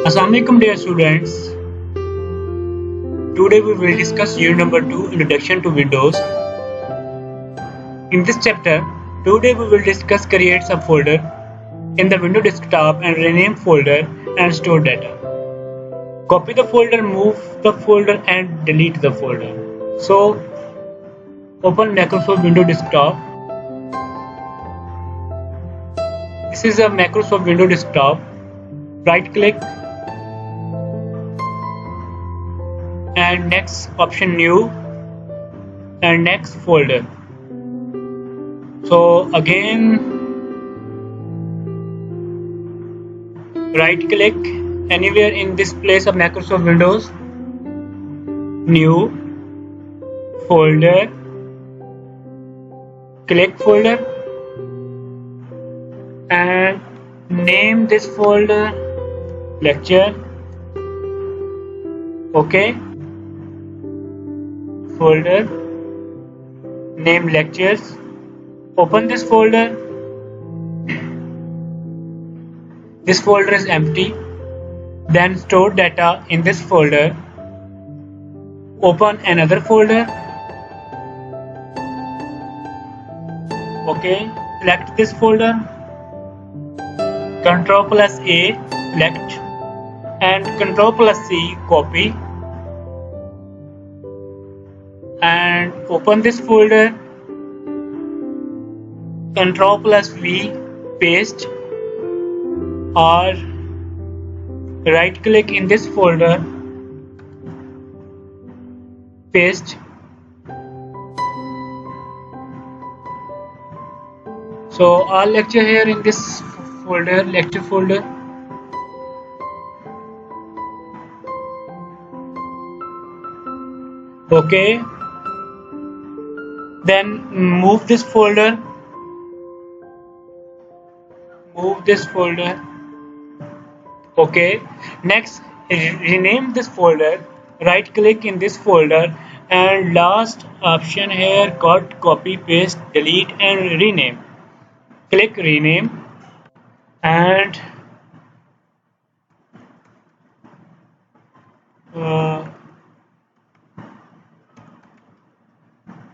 Assalamualaikum dear students. Today we will discuss unit number 2, Introduction to Windows. In this chapter, today we will discuss create subfolder in the Windows desktop and rename folder and store data. Copy the folder, move the folder and delete the folder. So open Microsoft Windows desktop. This is a Microsoft Windows desktop. Right click and next option new and next folder. So again right click anywhere in this place of Microsoft Windows, new folder, click folder and name this folder lecture. Okay, folder name lectures. Open this folder. This folder is empty. Then store data in this folder. Open another folder. Okay, select this folder. Ctrl plus A select and Ctrl plus C copy and open this folder. Ctrl plus V paste or right click in this folder, paste. So all lecture here in this folder, lecture folder. Okay, then move this folder, okay. Next rename this folder, right click in this folder and last option here, cut, copy, paste, delete and rename. Click rename and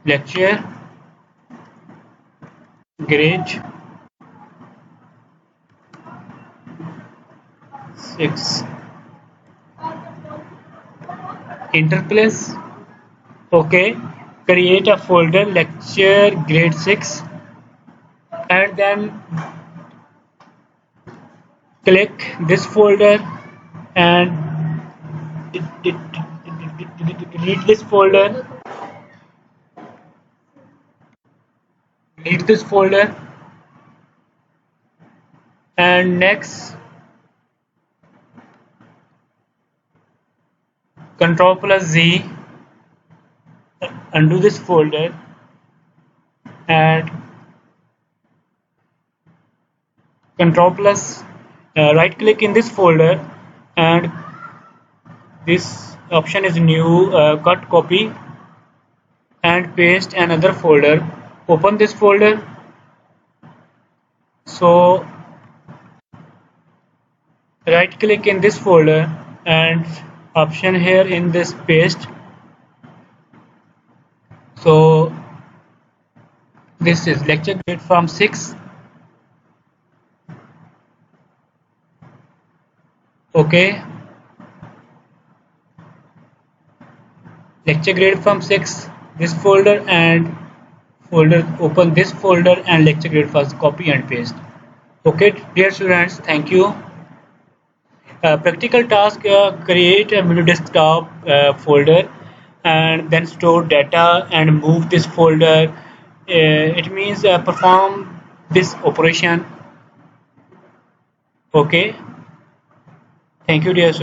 lecture grade 6 interplace. Okay, create a folder lecture grade 6 and then click this folder and delete this folder. Delete this folder and next Ctrl plus Z undo this folder and Ctrl plus right click in this folder and this option is new, cut, copy and paste another folder. Open this folder. So right click in this folder and option here in this paste. So this is lecture grade from 6. Okay, lecture grade from 6, this folder and folder, open this folder and lecture grade first, copy and paste. Okay dear students, thank you. Practical task, create a Windows desktop folder and then store data and move this folder. It means perform this operation. Okay, thank you dear students.